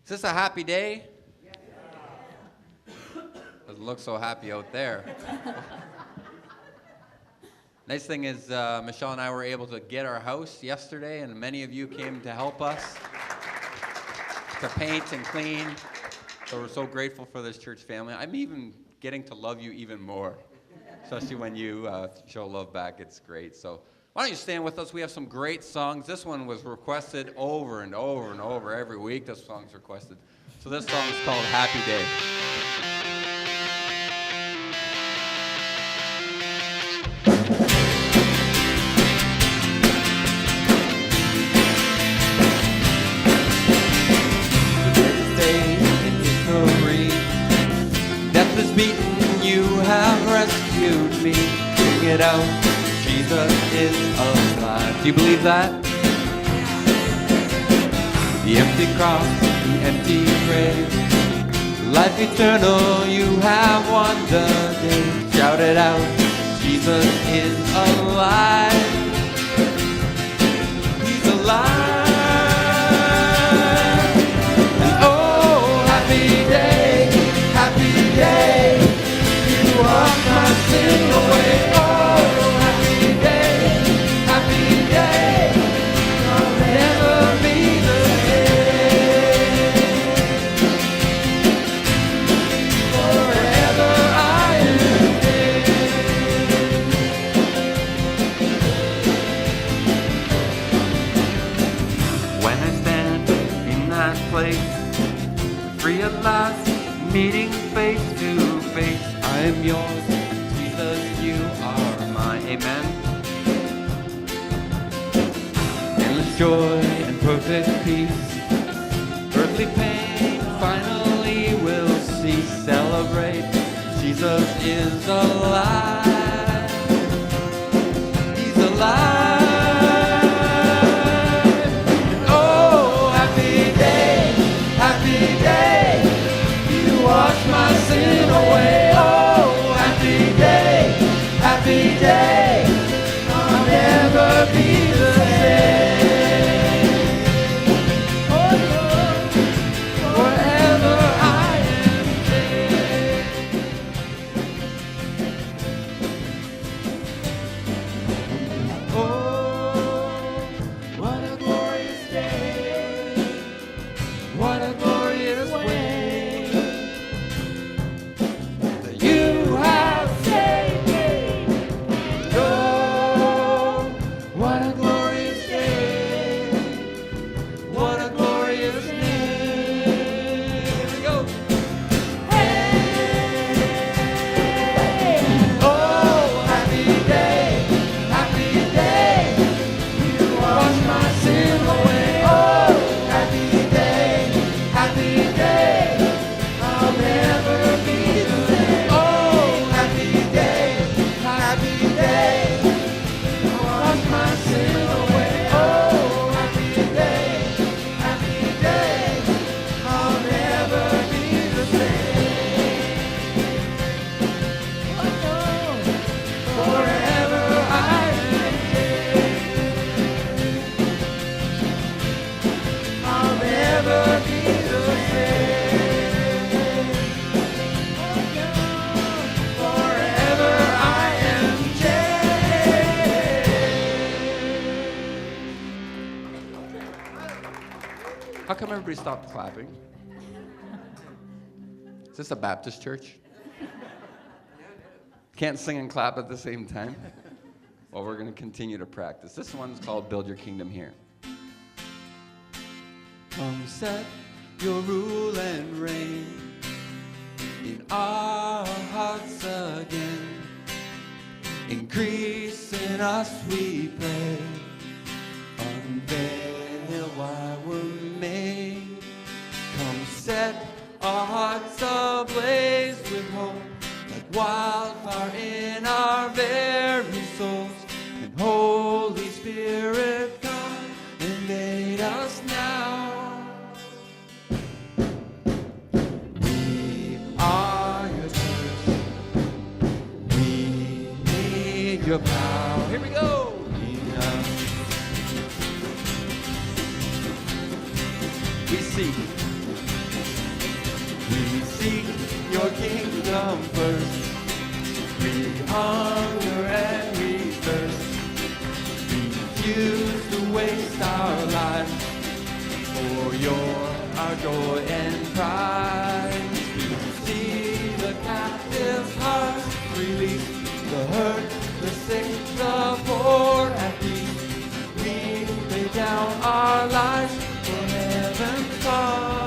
Is this a happy day? Doesn't look so happy out there. Nice thing is Michelle and I were able to get our house yesterday, and many of you came to help us to paint and clean. So we're so grateful for this church family. I'm even getting to love you even more, especially when you show love back. It's great. So why don't you stand with us? We have some great songs. This one was requested over and over and over every week. This song's requested. So this song is called Happy Day. This day in history, death is beaten, you have rescued me. Sing it out. Jesus is alive. Do you believe that? The empty cross, the empty grave, life eternal, you have won the day. Shout it out, Jesus is alive. He's alive. And oh, happy day, you wash my sin away. Free at last, meeting face to face. I am yours, Jesus, you are mine. Amen. Endless joy and perfect peace. Earthly pain finally will cease. Celebrate, Jesus is alive. He's alive. Wash my sin away. Oh, happy day, I'll never be the same. Oh, forever I am saved. Oh, what a glorious day. What a glorious way. How come everybody stopped clapping? Is this a Baptist church? Can't sing and clap at the same time? Well, we're going to continue to practice. This one's called Build Your Kingdom Here. Come set your rule and reign our hearts again. Increase in us, we pray. Unveil why we're made. Come set our hearts ablaze with hope, like wildfire in our very souls. And Holy Spirit, come, invade us now. We are your church. We need your power. Here we go. We seek your kingdom first. We hunger and we thirst. Refuse to waste our lives, for you're our joy and pride. We see the captive's heart release, the hurt, the sick, the poor at peace. We lay down our lives for heaven's cause.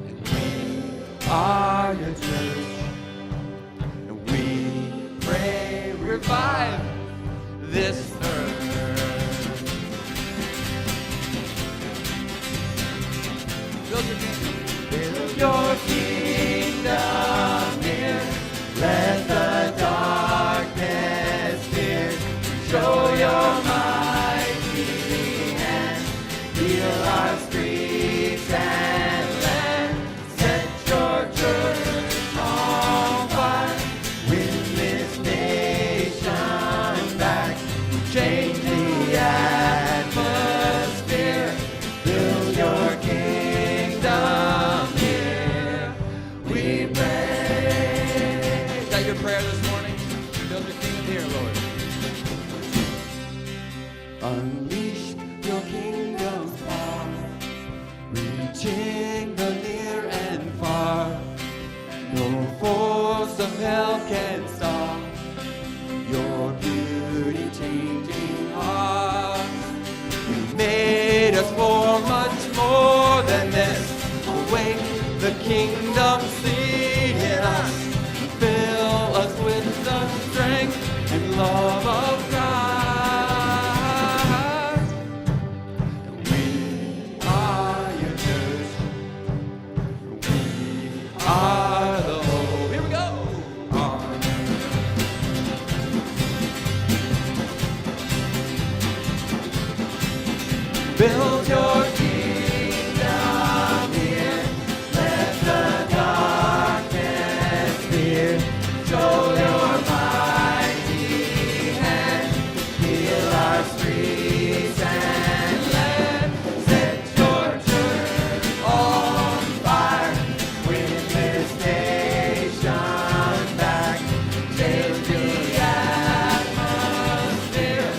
And we are your church, and we pray, revive this earth. Build your kingdom here. Let the darkness fear. Show your mighty hand. Heal our streets and land. Set your church on fire. Win this nation back. Change the atmosphere. Build your kingdom here. We pray. Is that your prayer this morning? Build your kingdom here, Lord. Unleash your kingdom's power, reaching the near and far. No force of hell can stop your beauty changing heart. You made us for much more than this. Awake the kingdom seed in us. Fill us with the strength and love of God. We are your church. We are the hope. Here we go. Build your kingdom here. Let the darkness fear. Show your mighty hand. Heal our streets and land. Set your church on fire. Win this nation back. Change the atmosphere.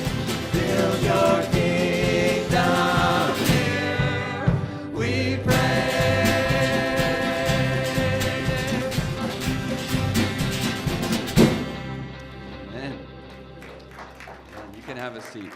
Build your kingdom here. We pray. Amen. You can have a seat.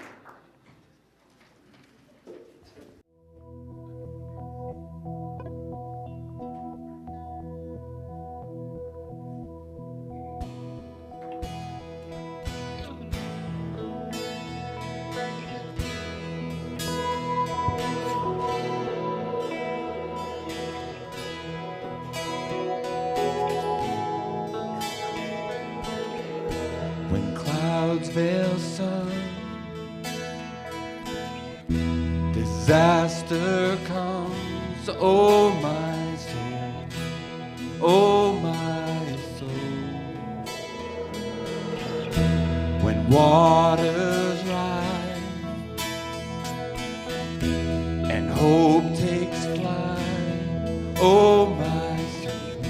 When clouds veil sun, disaster comes. Oh my soul, oh my soul. When waters rise and hope takes flight. Oh my soul,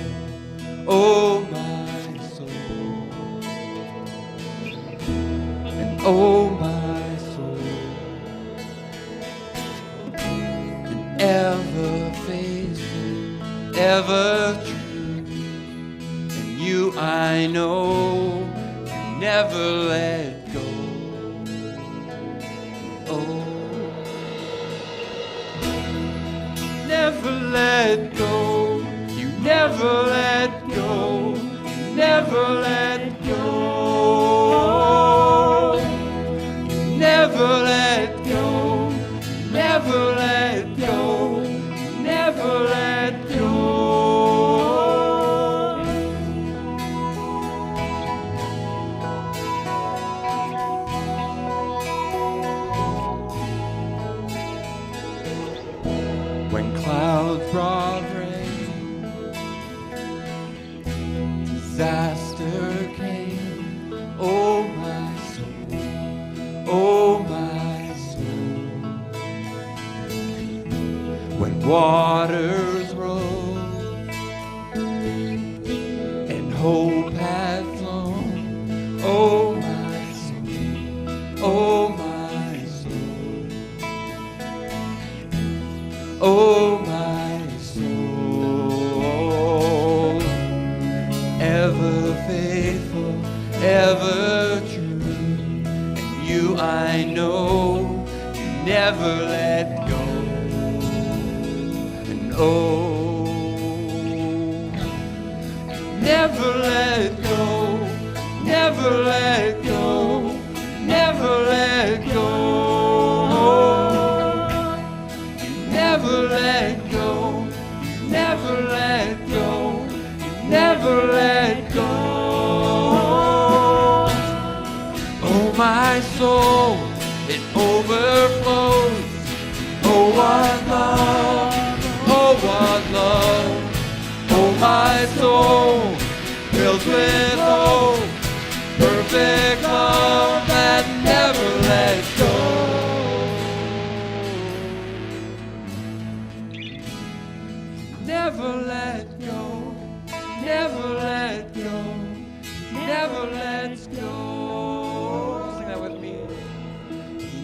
oh my soul. Oh my soul, and ever faithful, ever true, and you I know, you never let go. Oh, never let go. never let go, never let go, never let go, never let go, never let go. When clouds brought rain, disaster came. Oh my soul, oh my soul. When waters rose and hope had flown. Oh my soul, oh my soul. Oh my soul, ever faithful, ever true, and you I know, you never let go, and oh, never let go, never let go, never let go. Never let go, never let go, never let go. Oh my soul, it overflows. Oh what love, oh what love. Oh my soul, filled with hope, perfect love that never lets go. Never let go, never let go, never lets go. Sing that with me.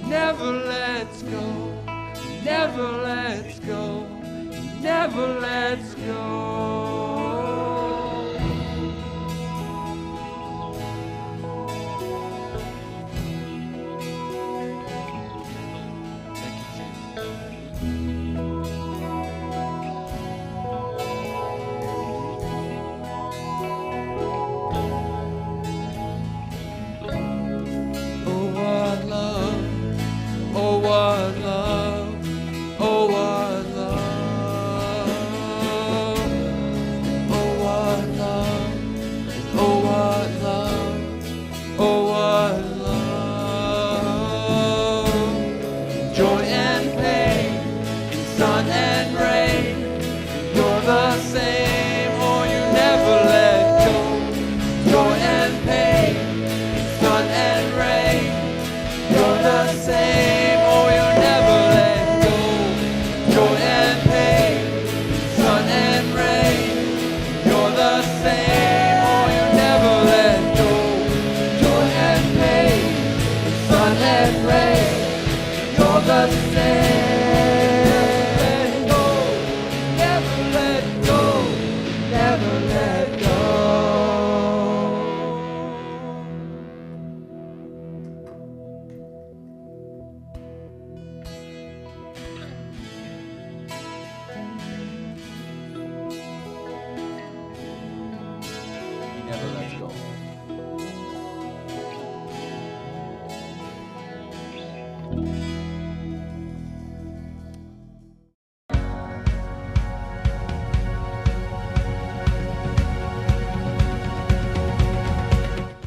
Never lets go, never lets go, never lets go.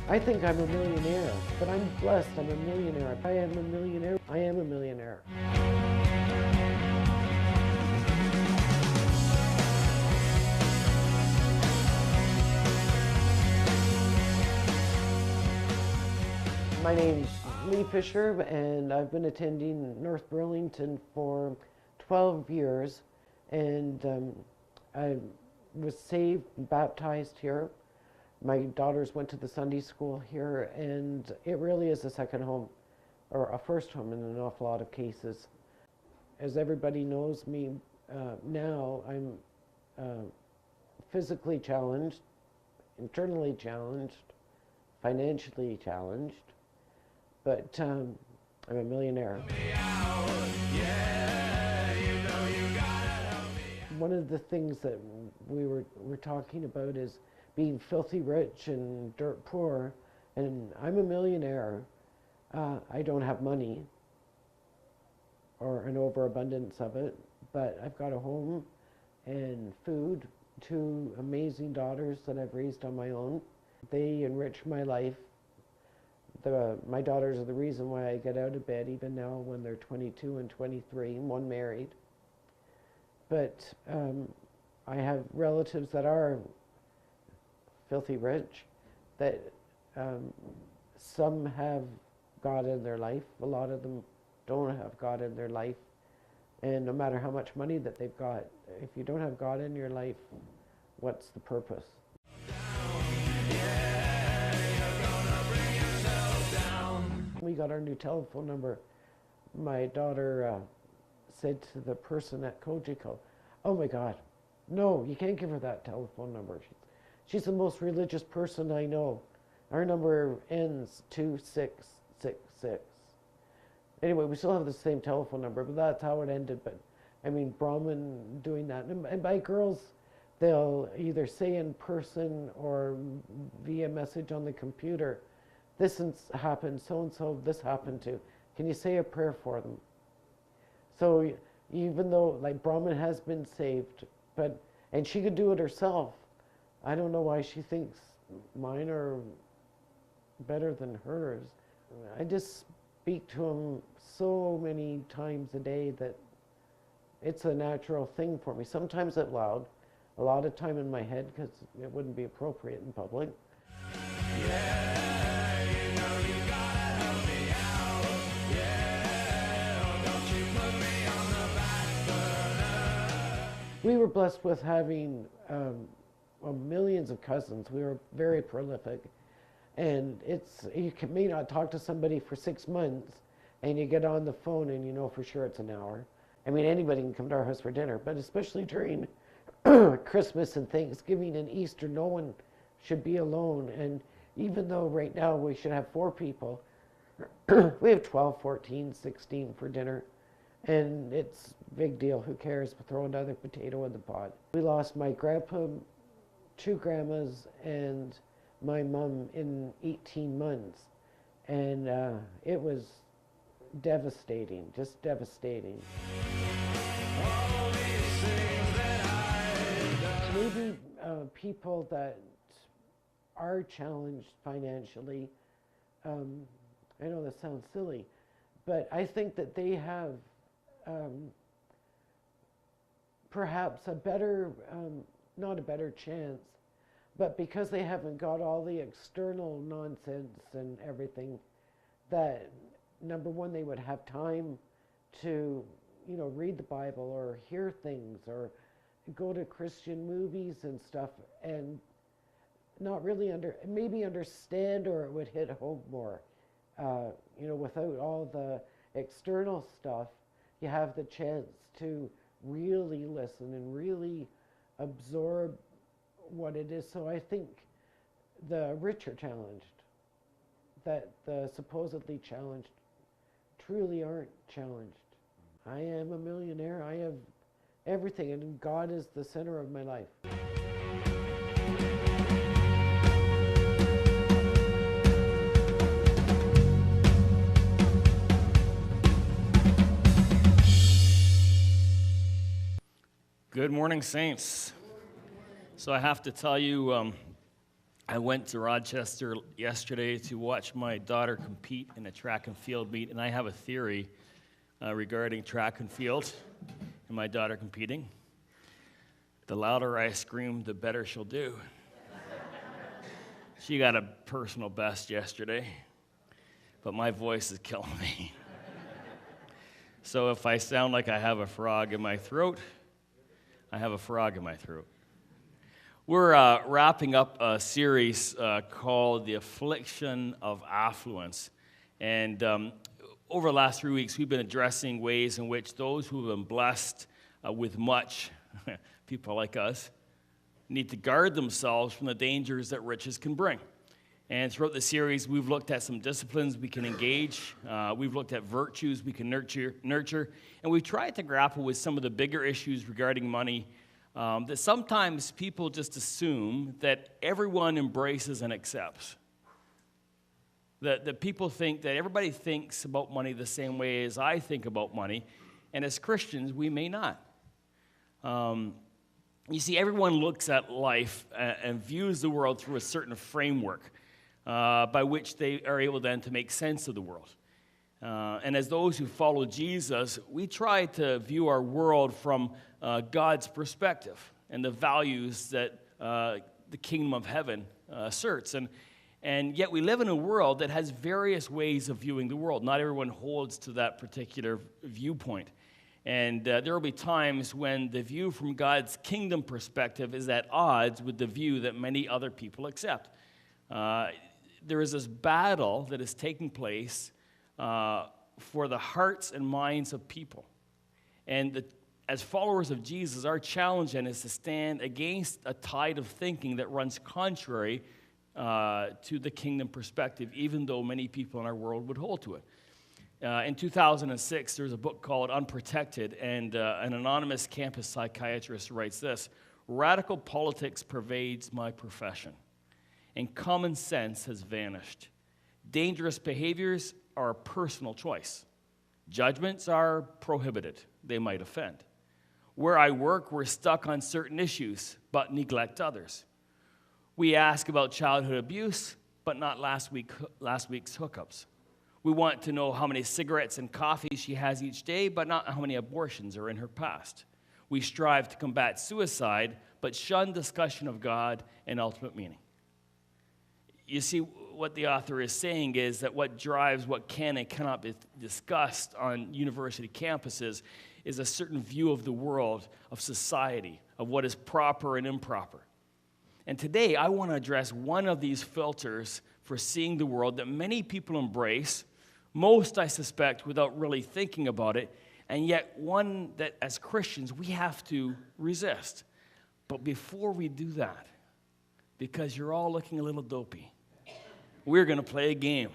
I think I'm a millionaire, but I'm blessed. I'm a millionaire. I am a millionaire. I am a millionaire. My name's Lee Fisher, and I've been attending North Burlington for 12 years, and I was saved and baptized here. My daughters went to the Sunday school here, and it really is a second home, or a first home in an awful lot of cases. As everybody knows me now, I'm physically challenged, internally challenged, financially challenged, but I'm a millionaire. One of the things that we're talking about is being filthy rich and dirt poor, and I'm a millionaire. I don't have money or an overabundance of it, but I've got a home and food, two amazing daughters that I've raised on my own. They enrich my life. My daughters are the reason why I get out of bed even now when they're 22 and 23, one married. But I have relatives that are filthy rich, that some have God in their life, a lot of them don't have God in their life. And no matter how much money that they've got, if you don't have God in your life, what's the purpose? We got our new telephone number. My daughter said to the person at Kojiko, "Oh my God, no, you can't give her that telephone number. She's the most religious person I know. Our number ends 2666. Anyway, we still have the same telephone number, but that's how it ended. But I mean, Brahmin doing that. And by girls, they'll either say in person or via message on the computer, this happened, so-and-so, this happened to. Can you say a prayer for them? So even though, like, Brahmin has been saved, and she could do it herself, I don't know why she thinks mine are better than hers. I just speak to him so many times a day that it's a natural thing for me. Sometimes out loud, a lot of time in my head because it wouldn't be appropriate in public. We were blessed with having millions of cousins. We were very prolific. And you may not talk to somebody for 6 months, and you get on the phone and you know for sure it's an hour. I mean, anybody can come to our house for dinner, but especially during Christmas and Thanksgiving and Easter, no one should be alone. And even though right now we should have 4 people, we have 12, 14, 16 for dinner. And it's a big deal. Who cares? We'll throw another potato in the pot. We lost my grandpa, 2 grandmas, and my mom in 18 months. And it was devastating, just devastating. Maybe people that are challenged financially, I know that sounds silly, but I think that they have perhaps a better, not a better chance, but because they haven't got all the external nonsense and everything, that number one, they would have time to, read the Bible or hear things or go to Christian movies and stuff and not really maybe understand, or it would hit home more. Without all the external stuff, you have the chance to really listen and really absorb what it is. So I think the rich are challenged, that the supposedly challenged truly aren't challenged. I am a millionaire. I have everything, and God is the center of my life. Good morning, Saints. So I have to tell you, I went to Rochester yesterday to watch my daughter compete in a track and field meet, and I have a theory regarding track and field and my daughter competing. The louder I scream, the better she'll do. She got a personal best yesterday, but my voice is killing me. So if I sound like I have a frog in my throat, I have a frog in my throat. We're wrapping up a series called The Affliction of Affluence. And over the last 3 weeks, we've been addressing ways in which those who have been blessed with much, people like us, need to guard themselves from the dangers that riches can bring. And throughout the series, we've looked at some disciplines we can engage. We've looked at virtues we can nurture, and we've tried to grapple with some of the bigger issues regarding money that sometimes people just assume that everyone embraces and accepts. That people think that everybody thinks about money the same way as I think about money, and as Christians, we may not. You see, everyone looks at life and views the world through a certain framework by which they are able then to make sense of the world. And as those who follow Jesus, we try to view our world from God's perspective and the values that the kingdom of heaven asserts. And yet we live in a world that has various ways of viewing the world. Not everyone holds to that particular viewpoint. And there will be times when the view from God's kingdom perspective is at odds with the view that many other people accept. There is this battle that is taking place for the hearts and minds of people. And as followers of Jesus, our challenge then is to stand against a tide of thinking that runs contrary to the kingdom perspective, even though many people in our world would hold to it. In 2006, there's a book called Unprotected, and an anonymous campus psychiatrist writes this: "Radical politics pervades my profession, and common sense has vanished. Dangerous behaviors are a personal choice. Judgments are prohibited. They might offend. Where I work, we're stuck on certain issues, but neglect others. We ask about childhood abuse, but not last week's hookups. We want to know how many cigarettes and coffee she has each day, but not how many abortions are in her past. We strive to combat suicide, but shun discussion of God and ultimate meaning." You see, what the author is saying is that what drives what can and cannot be discussed on university campuses is a certain view of the world, of society, of what is proper and improper. And today, I want to address one of these filters for seeing the world that many people embrace, most, I suspect, without really thinking about it, and yet one that, as Christians, we have to resist. But before we do that, because you're all looking a little dopey, we're going to play a game.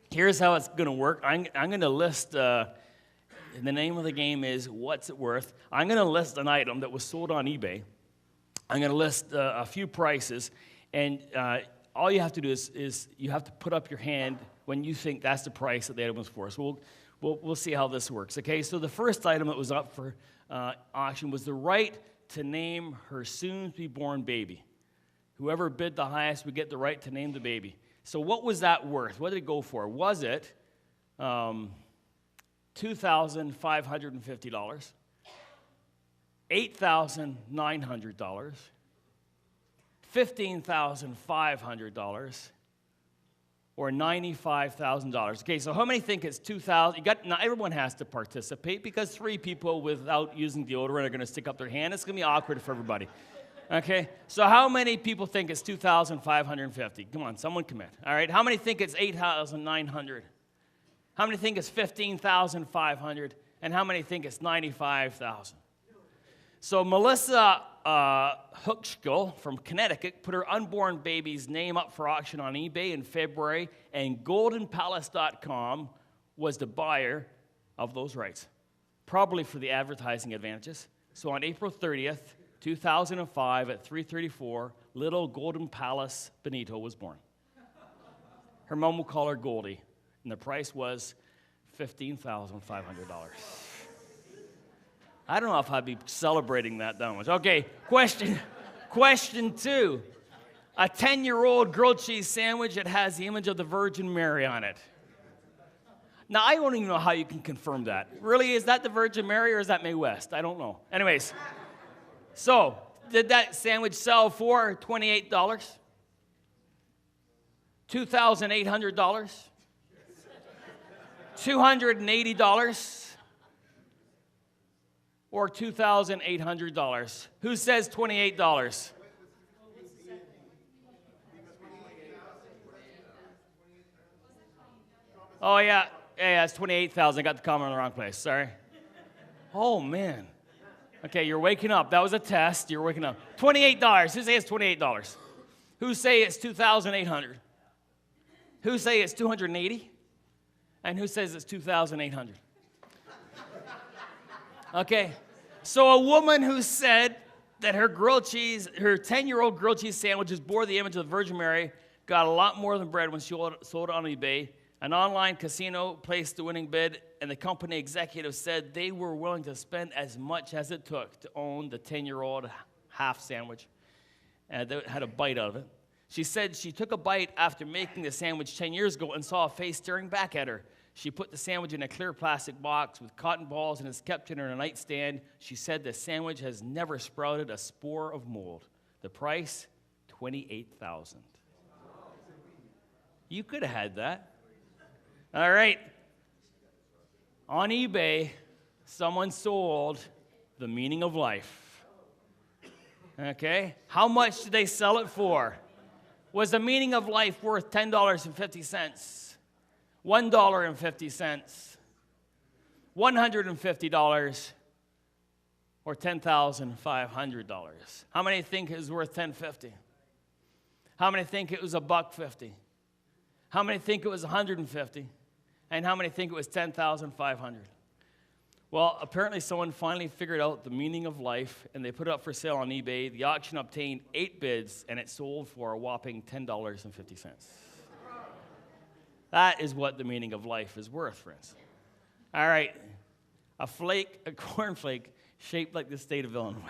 Here's how it's going to work. I'm going to list, the name of the game is What's It Worth? I'm going to list an item that was sold on eBay. I'm going to list a few prices, and all you have to do is you have to put up your hand when you think that's the price that the item was for. So we'll see how this works. Okay, so the first item that was up for auction was the right to name her soon-to-be-born baby. Whoever bid the highest would get the right to name the baby. So what was that worth? What did it go for? Was it $2,550, $8,900, $15,500, or $95,000? Okay, so how many think it's $2,000? Now everyone has to participate because 3 people without using deodorant are going to stick up their hand. It's going to be awkward for everybody. Okay, so how many people think it's $2,550? Come on, someone commit. All right, how many think it's $8,900? How many think it's $15,500? And how many think it's $95,000? So Melissa Hookschel from Connecticut put her unborn baby's name up for auction on eBay in February, and goldenpalace.com was the buyer of those rights, probably for the advertising advantages. So on April 30th, 2005 at 3:34, little Golden Palace Benito was born. Her mom will call her Goldie, and the price was $15,500. I don't know if I'd be celebrating that much. Okay, question 2. A 10-year-old grilled cheese sandwich that has the image of the Virgin Mary on it. Now, I don't even know how you can confirm that. Really, is that the Virgin Mary or is that Mae West? I don't know. Anyways, so did that sandwich sell for $28? $2,800? $280? Or $2,800? Who says $28? Oh, yeah, it's $28,000. I got the comment in the wrong place. Sorry. Oh, man. Okay, you're waking up. That was a test. You're waking up. $28. Who say it's $28? Who say it's $2,800? Who say it's $280? And who says it's $2,800? Okay, So a woman who said that her 10-year-old grilled cheese sandwiches bore the image of the Virgin Mary, got a lot more than bread when she sold it on eBay. An online casino placed the winning bid, and the company executive said they were willing to spend as much as it took to own the 10-year-old half sandwich. And they had a bite out of it. She said she took a bite after making the sandwich 10 years ago and saw a face staring back at her. She put the sandwich in a clear plastic box with cotton balls and has kept it in her nightstand. She said the sandwich has never sprouted a spore of mold. The price, $28,000. You could have had that. All right. On eBay, someone sold the meaning of life. Okay? How much did they sell it for? Was the meaning of life worth $10.50? $1.50, $150, or $10,500? How many think it was worth $10.50? How many think it was $1.50? How many think it was $150? And how many think it was $10,500? Well, apparently someone finally figured out the meaning of life, and they put it up for sale on eBay. The auction obtained 8 bids, and it sold for a whopping $10.50. That is what the meaning of life is worth, friends. All right, a cornflake shaped like the state of Illinois.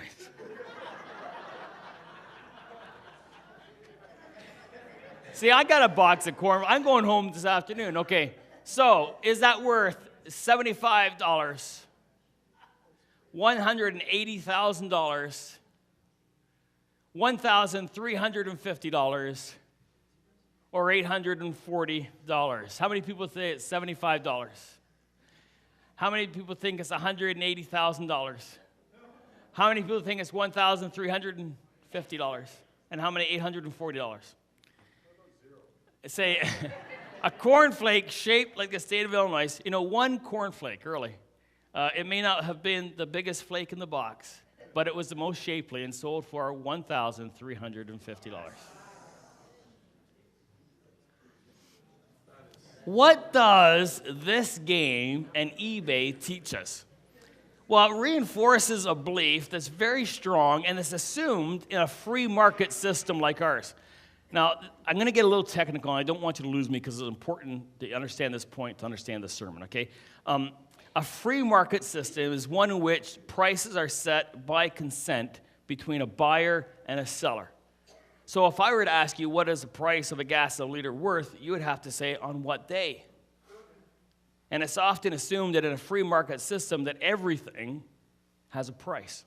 See, I got a box of corn. I'm going home this afternoon. Okay, so is that worth $75, $180,000, $1,350, or $840? How many people say it's $75? How many people think it's $180,000? How many people think it's $1,350? And how many $840? Say a cornflake shaped like the state of Illinois. You know, one cornflake, really. It may not have been the biggest flake in the box, but it was the most shapely and sold for $1,350. What does this game and eBay teach us? Well, it reinforces a belief that's very strong and is assumed in a free market system like ours. Now, I'm going to get a little technical, and I don't want you to lose me because it's important to understand this point to understand the sermon, okay? A free market system is one in which prices are set by consent between a buyer and a seller. So if I were to ask you what is the price of a gas a liter worth, you would have to say on what day. And it's often assumed that in a free market system that everything has a price.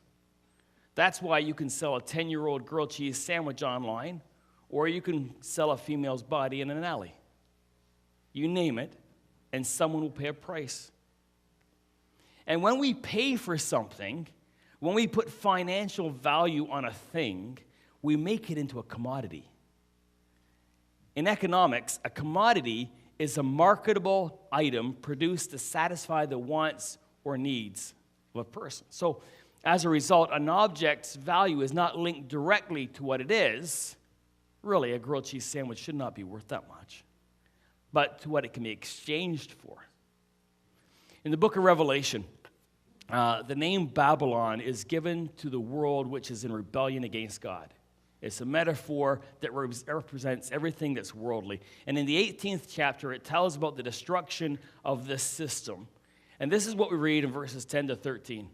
That's why you can sell a 10-year-old grilled cheese sandwich online, or you can sell a female's body in an alley. You name it, and someone will pay a price. And when we pay for something, when we put financial value on a thing, we make it into a commodity. In economics, a commodity is a marketable item produced to satisfy the wants or needs of a person. So, as a result, an object's value is not linked directly to what it is. Really, a grilled cheese sandwich should not be worth that much, but to what it can be exchanged for. In the book of Revelation, the name Babylon is given to the world which is in rebellion against God. It's a metaphor that represents everything that's worldly. And in the 18th chapter, it tells about the destruction of this system. And this is what we read in verses 10 to 13.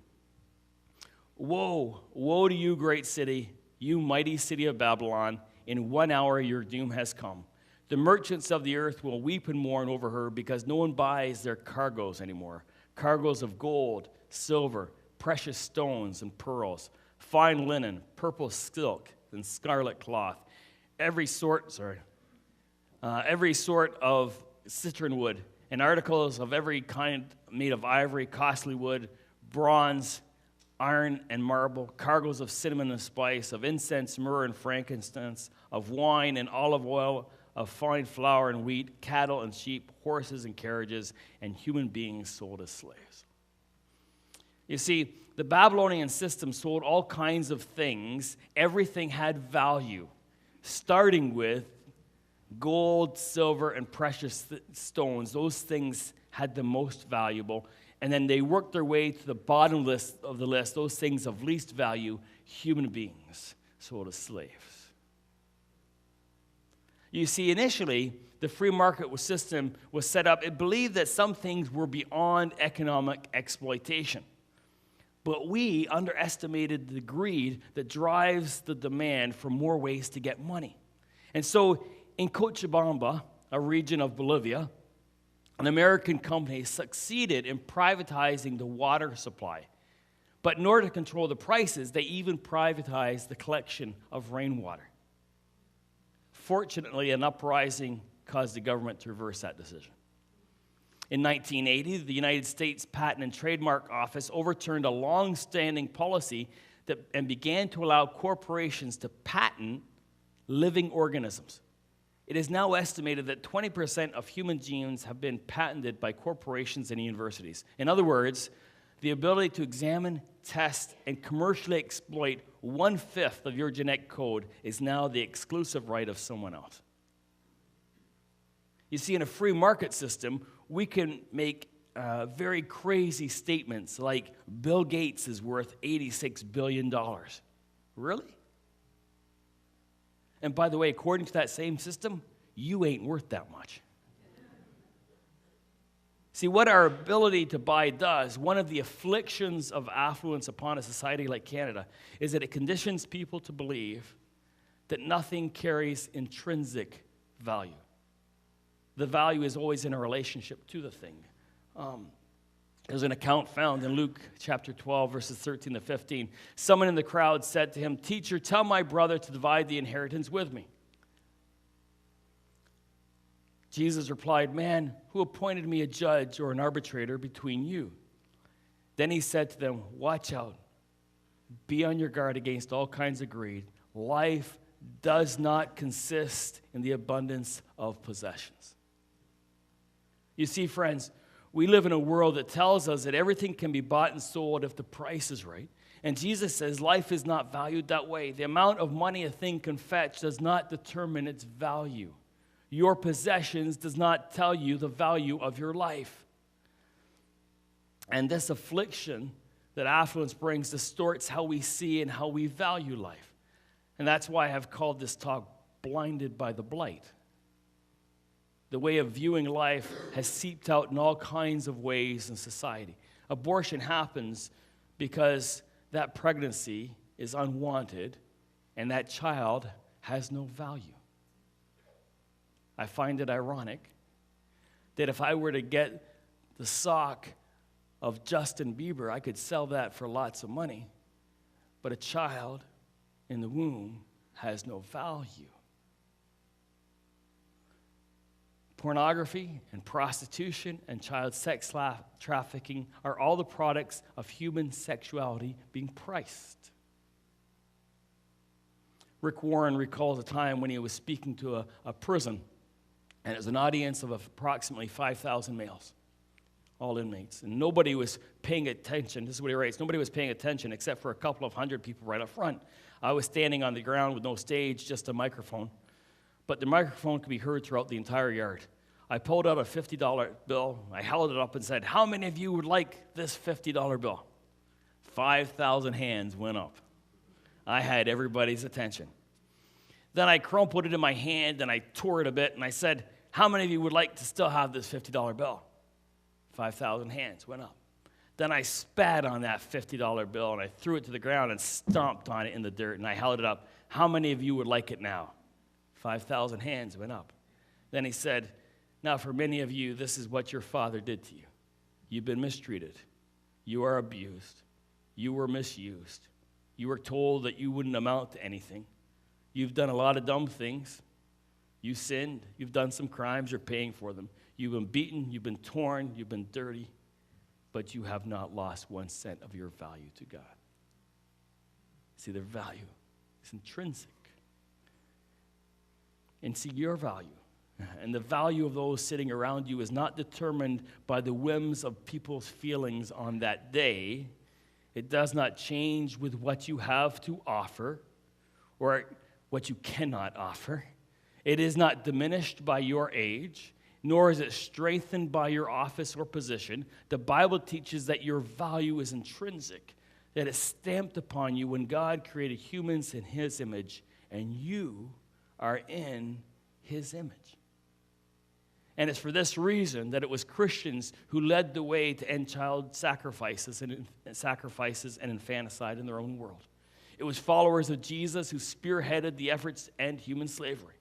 Woe, woe to you, great city, you mighty city of Babylon. In 1 hour your doom has come. The merchants of the earth will weep and mourn over her because no one buys their cargoes anymore. Cargoes of gold, silver, precious stones and pearls, fine linen, purple silk, and scarlet cloth, every sort of citron wood, and articles of every kind made of ivory, costly wood, bronze, iron, and marble, cargoes of cinnamon and spice, of incense, myrrh, and frankincense, of wine and olive oil, of fine flour and wheat, cattle and sheep, horses and carriages, and human beings sold as slaves. You see, the Babylonian system sold all kinds of things. Everything had value, starting with gold, silver, and precious stones. Those things had the most valuable. And then they work their way to the bottom list of the list, those things of least value, human beings sold as slaves. You see, initially, the free market system was set up. It believed that some things were beyond economic exploitation. But we underestimated the greed that drives the demand for more ways to get money. And so in Cochabamba, a region of Bolivia, an American company succeeded in privatizing the water supply. But in order to control the prices, they even privatized the collection of rainwater. Fortunately, an uprising caused the government to reverse that decision. In 1980, the United States Patent and Trademark Office overturned a long-standing policy and began to allow corporations to patent living organisms. It is now estimated that 20% of human genes have been patented by corporations and universities. In other words, the ability to examine, test, and commercially exploit 1/5 of your genetic code is now the exclusive right of someone else. You see, in a free market system, we can make very crazy statements like Bill Gates is worth $86 billion. Really? And by the way, according to that same system, you ain't worth that much. See, what our ability to buy does, one of the afflictions of affluence upon a society like Canada, is that it conditions people to believe that nothing carries intrinsic value. The value is always in a relationship to the thing. There's an account found in Luke chapter 12, verses 13 to 15. Someone in the crowd said to him, "Teacher, tell my brother to divide the inheritance with me." Jesus replied, "Man, who appointed me a judge or an arbitrator between you?" Then he said to them, "Watch out. Be on your guard against all kinds of greed. Life does not consist in the abundance of possessions." You see, friends, we live in a world that tells us that everything can be bought and sold if the price is right. And Jesus says life is not valued that way. The amount of money a thing can fetch does not determine its value. Your possessions does not tell you the value of your life. And this affliction that affluence brings distorts how we see and how we value life. And that's why I've called this talk Blinded by the Blight. The way of viewing life has seeped out in all kinds of ways in society. Abortion happens because that pregnancy is unwanted and that child has no value. I find it ironic that if I were to get the sock of Justin Bieber, I could sell that for lots of money, but a child in the womb has no value. Pornography and prostitution and child sex trafficking are all the products of human sexuality being priced. Rick Warren recalls a time when he was speaking to a prison, and it was an audience of approximately 5,000 males, all inmates, and nobody was paying attention. This is what he writes: "Nobody was paying attention except for a couple of hundred people right up front. I was standing on the ground with no stage, just a microphone. But the microphone could be heard throughout the entire yard. I pulled out a $50 bill. I held it up and said, 'How many of you would like this $50 bill?' 5,000 hands went up. I had everybody's attention. Then I crumpled it in my hand and I tore it a bit and I said, 'How many of you would like to still have this $50 bill?' 5,000 hands went up. Then I spat on that $50 bill and I threw it to the ground and stomped on it in the dirt and I held it up. 'How many of you would like it now?' 5,000 hands went up. Then he said, 'Now for many of you, this is what your father did to you. You've been mistreated. You are abused. You were misused. You were told that you wouldn't amount to anything. You've done a lot of dumb things. You sinned. You've done some crimes. You're paying for them. You've been beaten. You've been torn. You've been dirty. But you have not lost 1 cent of your value to God.'" See, their value is intrinsic. And see, your value and the value of those sitting around you is not determined by the whims of people's feelings on that day. It does not change with what you have to offer or what you cannot offer. It is not diminished by your age, nor is it strengthened by your office or position. The Bible teaches that your value is intrinsic, that it's stamped upon you when God created humans in his image, and you are in his image. And it's for this reason that it was Christians who led the way to end child sacrifices and infanticide in their own world. It was followers of Jesus who spearheaded the efforts to end human slavery.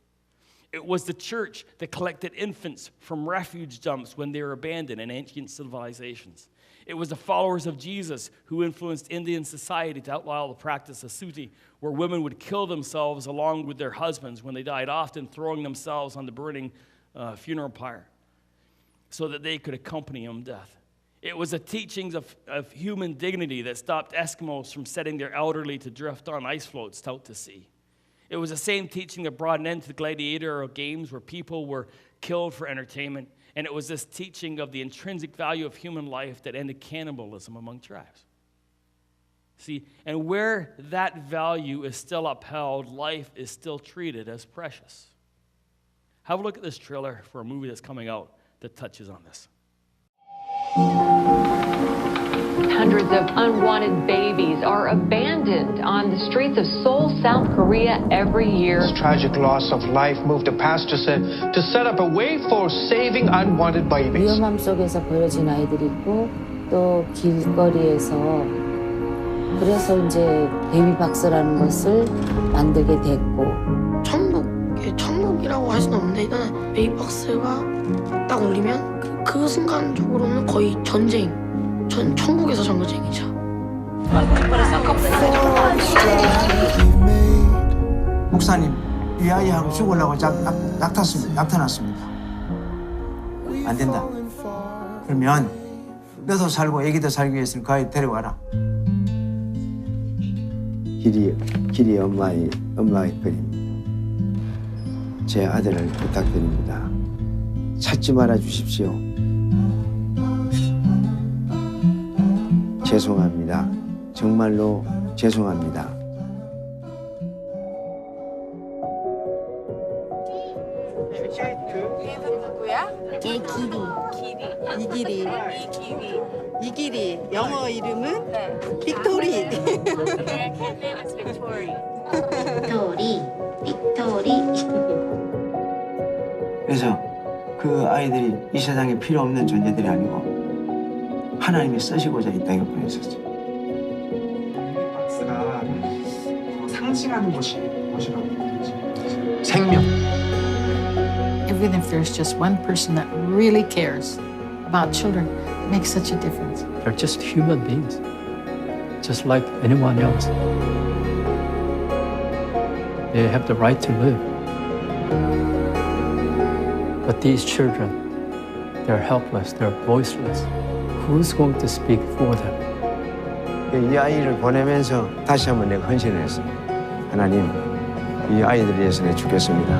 It was the church that collected infants from refuge dumps when they were abandoned in ancient civilizations. It was the followers of Jesus who influenced Indian society to outlaw the practice of sati, where women would kill themselves along with their husbands when they died, often throwing themselves on the burning funeral pyre so that they could accompany them to death. It was the teachings of human dignity that stopped Eskimos from setting their elderly to drift on ice floats out to sea. It was the same teaching that brought an end to the gladiatorial games where people were killed for entertainment. And it was this teaching of the intrinsic value of human life that ended cannibalism among tribes. See, and where that value is still upheld, life is still treated as precious. Have a look at this trailer for a movie that's coming out that touches on this. Hundreds of unwanted babies are abandoned on the streets of Seoul, South Korea every year. This tragic loss of life moved the pastor said to set up a way for saving unwanted babies. 위험함 속에서 버려진 아이들이 있고 또 길거리에서 그래서 이제 베이비 박스라는 것을 만들게 됐고 천국이라고 할 수는 없는데 일단 베이비박스가 딱 울리면 그 순간적으로는 거의 전쟁. 전 천국에서 전쟁이죠. 목사님, 이 아이하고 죽으려고 나타났습니다. 안 된다. 그러면 너도 살고 애기도 살기 위해서는 그 아이 데려와라. 길이 엄마의 그림입니다. 제 아들을 부탁드립니다. 찾지 말아 주십시오. 죄송합니다. 정말로 죄송합니다. 얘 이 길이 영어 이름은 빅토리. 빅토리. 그래서 그 아이들이 이 세상에 필요 없는 존재들이 아니고 하나님이 쓰시고자 이 땅에 보내셨죠. 박스가 상징하는 것이라고 믿어요. 생명. Even if there's just one person that really cares about children, it makes such a difference. They're just human beings, just like anyone else. They have the right to live. But these children, they're helpless, they're voiceless. Who's going to speak for them? 이 아이를 보내면서 다시 한번 내가 헌신을 했습니다. 하나님, 이 아이들을 위해서 내가 죽겠습니다.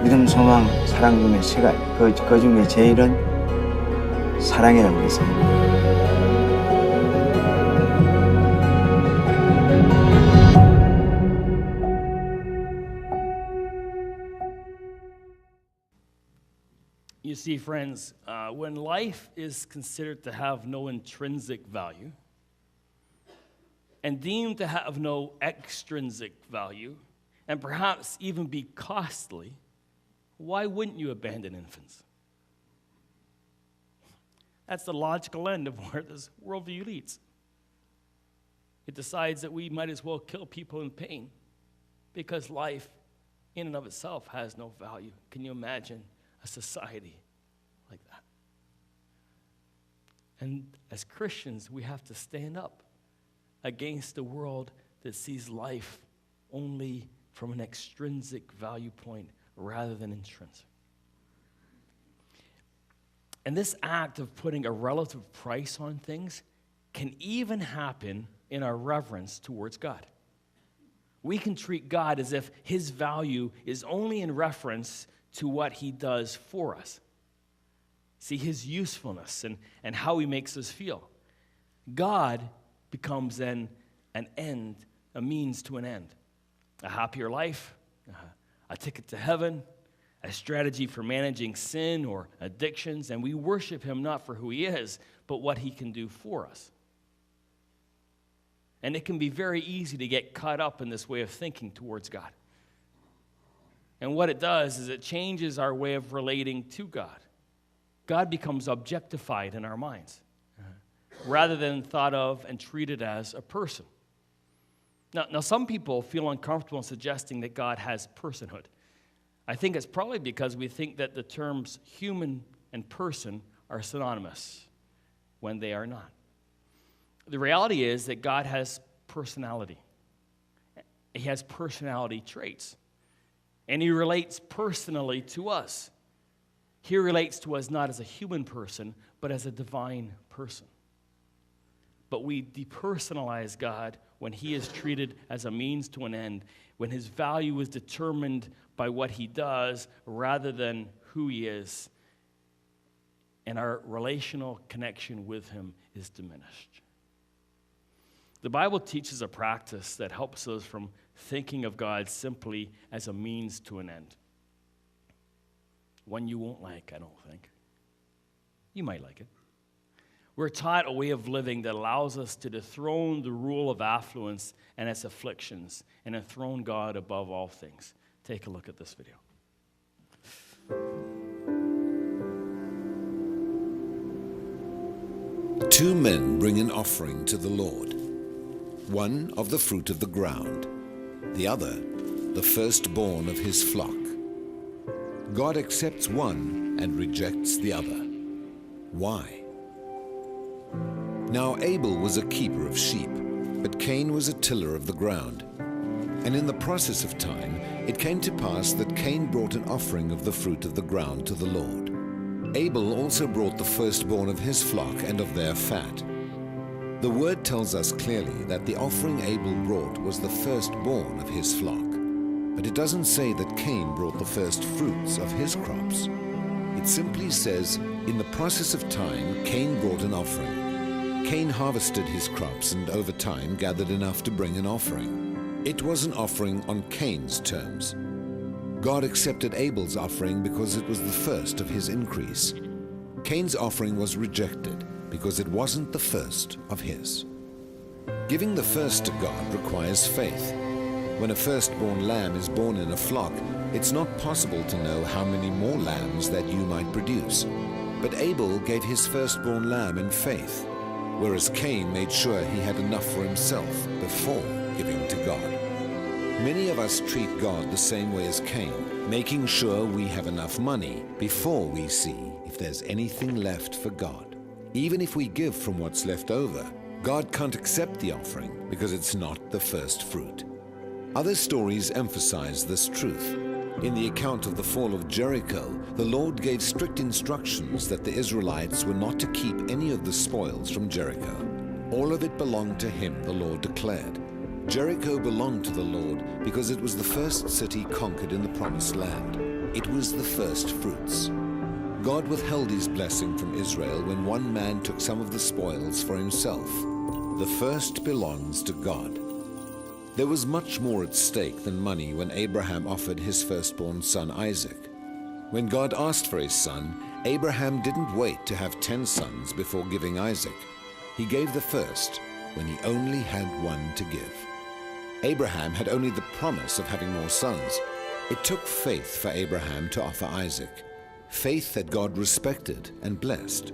믿음, 소망, 사랑 중에 그 중에 제일은 사랑이라고 했어요. You see, friends, when life is considered to have no intrinsic value and deemed to have no extrinsic value and perhaps even be costly, why wouldn't you abandon infants? That's the logical end of where this worldview leads. It decides that we might as well kill people in pain because life in and of itself has no value. Can you imagine a society like that? And as Christians, we have to stand up against a world that sees life only from an extrinsic value point rather than intrinsic. And this act of putting a relative price on things can even happen in our reverence towards God. We can treat God as if his value is only in reference to what he does for us. See, his usefulness and how he makes us feel. God becomes then an end, a means to an end. a happier life, a ticket to heaven, a strategy for managing sin or addictions, and we worship him not for who he is, but what he can do for us. And it can be very easy to get caught up in this way of thinking towards God. And what it does is it changes our way of relating to God. God becomes objectified in our minds rather than thought of and treated as a person. Now, some people feel uncomfortable in suggesting that God has personhood. I think it's probably because we think that the terms human and person are synonymous when they are not. The reality is that God has personality. He has personality traits. And he relates personally to us. He relates to us not as a human person, but as a divine person. But we depersonalize God when he is treated as a means to an end, when his value is determined by what he does rather than who he is, and our relational connection with him is diminished. The Bible teaches a practice that helps us from thinking of God simply as a means to an end. One you won't like, I don't think. You might like it. We're taught a way of living that allows us to dethrone the rule of affluence and its afflictions and enthrone God above all things. Take a look at this video. Two men bring an offering to the Lord, one of the fruit of the ground, the other the firstborn of his flock. God accepts one and rejects the other. Why? Now Abel was a keeper of sheep, but Cain was a tiller of the ground. And in the process of time, it came to pass that Cain brought an offering of the fruit of the ground to the Lord. Abel also brought the firstborn of his flock and of their fat. The word tells us clearly that the offering Abel brought was the firstborn of his flock. But it doesn't say that Cain brought the first fruits of his crops. It simply says, in the process of time, Cain brought an offering. Cain harvested his crops and over time gathered enough to bring an offering. It was an offering on Cain's terms. God accepted Abel's offering because it was the first of his increase. Cain's offering was rejected because it wasn't the first of his. Giving the first to God requires faith. When a firstborn lamb is born in a flock, it's not possible to know how many more lambs that you might produce. But Abel gave his firstborn lamb in faith, whereas Cain made sure he had enough for himself before giving to God. Many of us treat God the same way as Cain, making sure we have enough money before we see if there's anything left for God. Even if we give from what's left over, God can't accept the offering because it's not the first fruit. Other stories emphasize this truth. In the account of the fall of Jericho, the Lord gave strict instructions that the Israelites were not to keep any of the spoils from Jericho. All of it belonged to him, the Lord declared. Jericho belonged to the Lord because it was the first city conquered in the Promised Land. It was the first fruits. God withheld his blessing from Israel when one man took some of the spoils for himself. The first belongs to God. There was much more at stake than money when Abraham offered his firstborn son Isaac. When God asked for his son, Abraham didn't wait to have 10 sons before giving Isaac. He gave the first when he only had one to give. Abraham had only the promise of having more sons. It took faith for Abraham to offer Isaac, faith that God respected and blessed.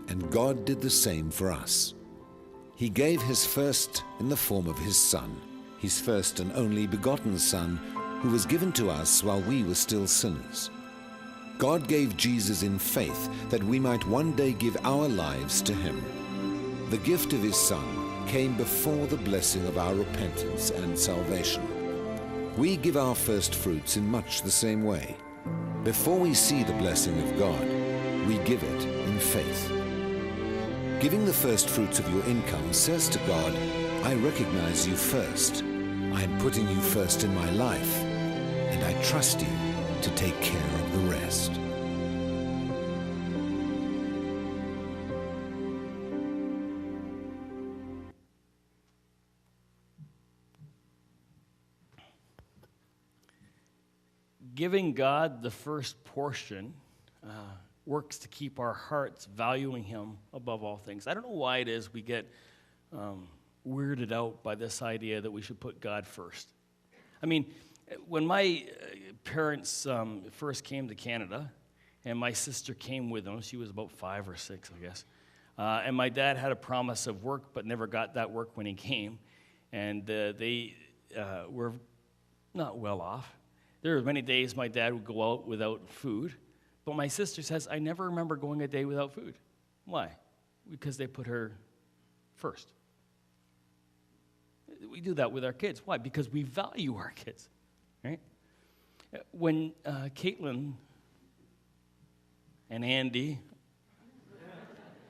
And God did the same for us. He gave his first in the form of his son, his first and only begotten son, who was given to us while we were still sinners. God gave Jesus in faith that we might one day give our lives to him. The gift of his son came before the blessing of our repentance and salvation. We give our first fruits in much the same way. Before we see the blessing of God, we give it in faith. Giving the first fruits of your income says to God, I recognize you first. I am putting you first in my life, and I trust you to take care of the rest. giving God the first portion works to keep our hearts valuing him above all things. I don't know why it is we get weirded out by this idea that we should put God first. I mean, when my parents first came to Canada, and my sister came with them, she was about 5 or 6, I guess, and my dad had a promise of work but never got that work when he came, and they were not well off. There were many days my dad would go out without food, but my sister says, I never remember going a day without food. Why? Because they put her first. We do that with our kids. Why? Because we value our kids, right? When Caitlin and Andy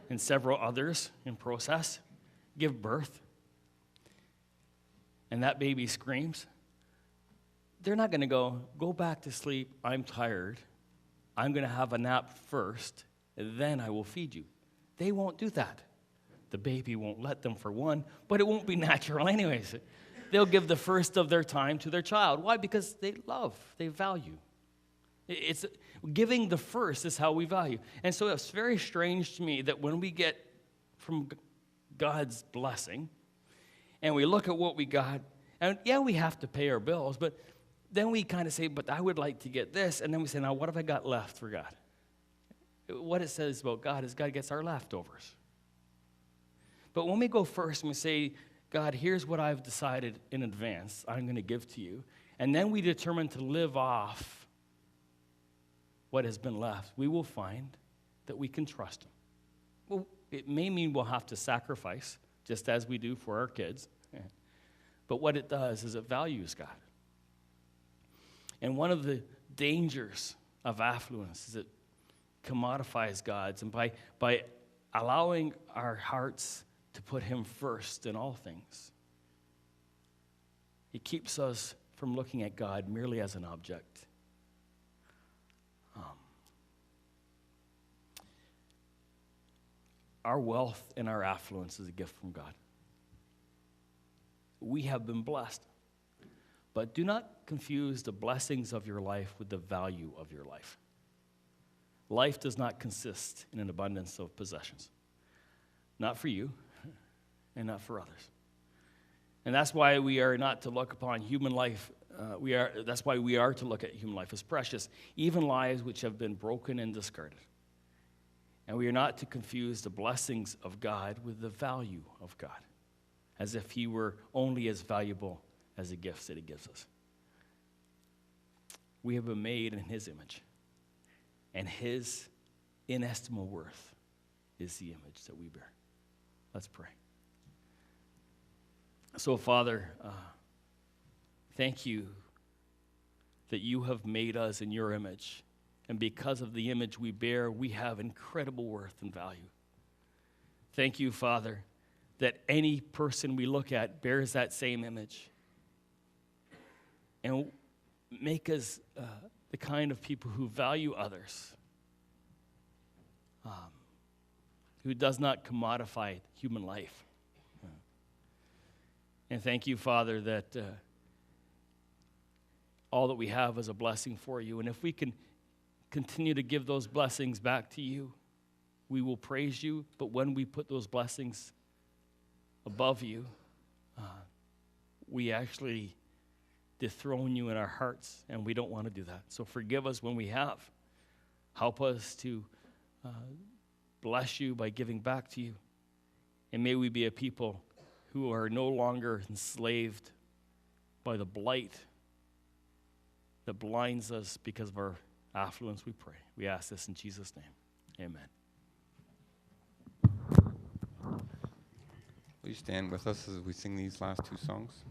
and several others in process give birth, and that baby screams, they're not going to go back to sleep, I'm tired, I'm going to have a nap first, and then I will feed you. They won't do that. The baby won't let them, for one, but it won't be natural anyways. They'll give the first of their time to their child. Why? Because they love, they value. It's giving the first is how we value. And so it's very strange to me that when we get from God's blessing and we look at what we got, and yeah, we have to pay our bills, but then we kind of say, but I would like to get this, and then we say, now what have I got left for God? What it says about God is God gets our leftovers. But when we go first and we say, God, here's what I've decided in advance I'm going to give to you, and then we determine to live off what has been left, we will find that we can trust him. Well, it may mean we'll have to sacrifice, just as we do for our kids, but what it does is it values God. And one of the dangers of affluence is it commodifies God's, and by allowing our hearts to put him first in all things, it keeps us from looking at God merely as an object. Our wealth and our affluence is a gift from God. We have been blessed. But do not confuse the blessings of your life with the value of your life. Life does not consist in an abundance of possessions. Not for you, and not for others. And that's why we are not to look upon human life, that's why we are to look at human life as precious, even lives which have been broken and discarded. And we are not to confuse the blessings of God with the value of God, as if he were only as valuable as the gifts that he gives us. We have been made in his image, and his inestimable worth is the image that we bear. Let's pray. So, Father, thank you that you have made us in your image, and because of the image we bear, we have incredible worth and value. Thank you, Father, that any person we look at bears that same image. And make us the kind of people who value others, who does not commodify human life. And thank you, Father, that all that we have is a blessing for you. And if we can continue to give those blessings back to you, we will praise you. But when we put those blessings above you, we actually dethrone you in our hearts, and we don't want to do that. So forgive us when we have. Help us to bless you by giving back to you. And may we be a people who are no longer enslaved by the blight that blinds us because of our affluence, we pray. We ask this in Jesus' name. Amen. Will you stand with us as we sing these last two songs?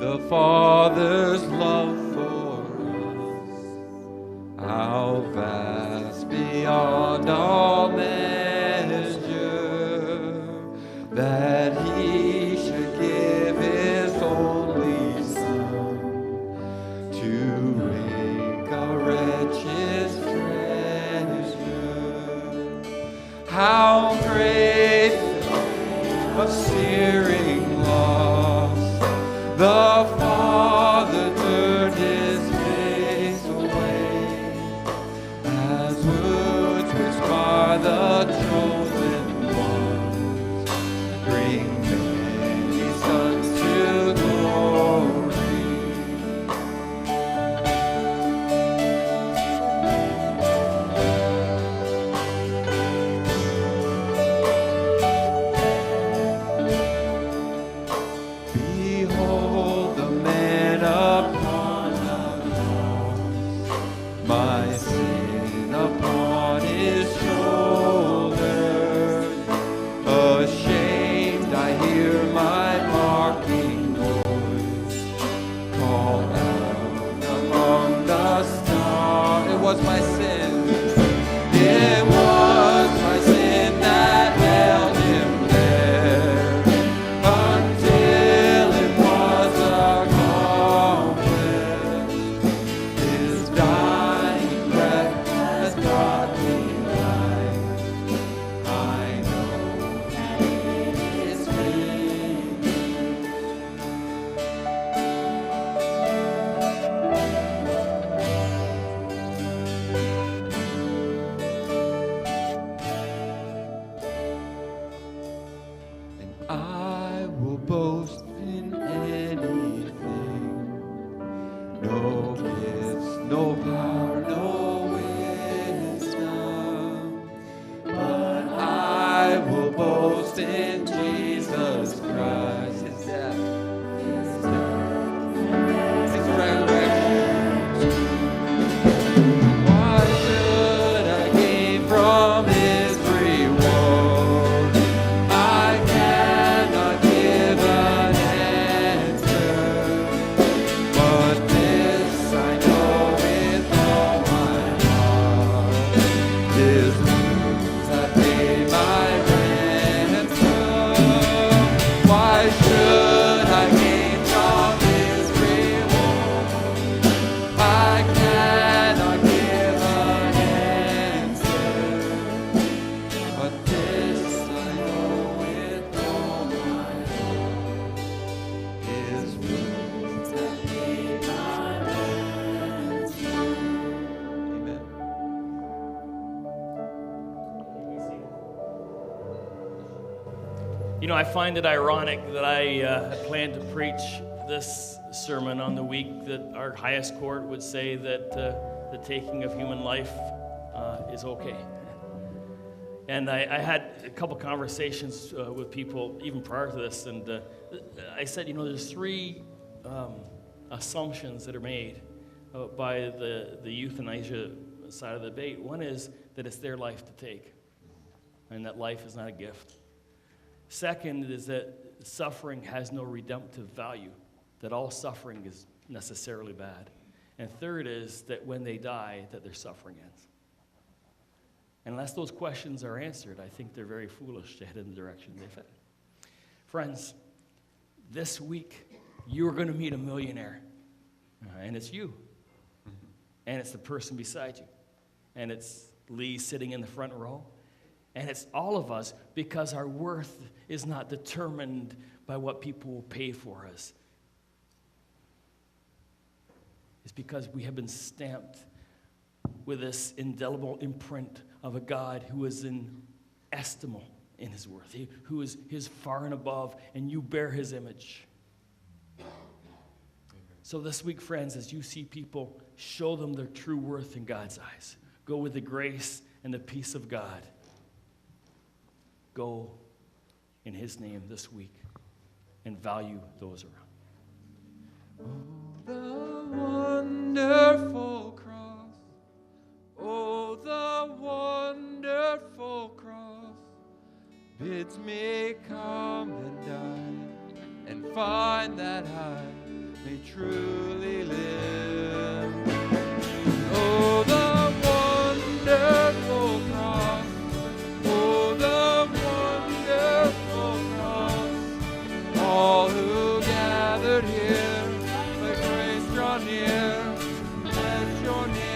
the Father's love for us, how vast beyond all measure, that He should give His only Son to make a wretch's treasure. How great of searing loss, the Father turned His face away, as words which by the chosen ones bring many sons to glory. Behold the man upon the cross, my sin upon His shoulders. Ashamed, I hear my mocking voice call out among the stars. It was my sin. It was my sin that held Him there until it was accomplished. His dying breath has brought me life. I know that it is finished. And I will boast in anything. No gifts, no power, no wisdom. But I will boast in Jesus Christ. His death, His resurrection. Why should I gain from His reward? I cannot give an answer, but this I know with all my heart: His wounds have paid my ransom. Why should I gain from His reward? I cannot give an answer, but this I know with all my heart: His wounds have paid my ransom. Amen. You know, I find it ironic that I had planned to preach this sermon on the week that our highest court would say that the taking of human life is okay. And I had a couple conversations with people even prior to this, and I said, you know, there's three assumptions that are made by the euthanasia side of the debate. One is that it's their life to take, and that life is not a gift. Second is that suffering has no redemptive value, that all suffering is necessarily bad. And third is that when they die, that their suffering ends. Unless those questions are answered, I think they're very foolish to head in the direction they've headed. Friends, this week, you're going to meet a millionaire, and it's you, and it's the person beside you, and it's Lee sitting in the front row, and it's all of us, because our worth is not determined by what people will pay for us. It's because we have been stamped with this indelible imprint of a God who is inestimable in His worth, who is far and above, and you bear His image. So this week, friends, as you see people, show them their true worth in God's eyes. Go with the grace and the peace of God. Go in His name this week and value those around you. Oh, the wonderful cross. Oh, the wonderful cross bids me come and die and find that I may truly live. Oh, the wonderful cross, oh, the wonderful cross. All who gathered here, by grace draw near, let your name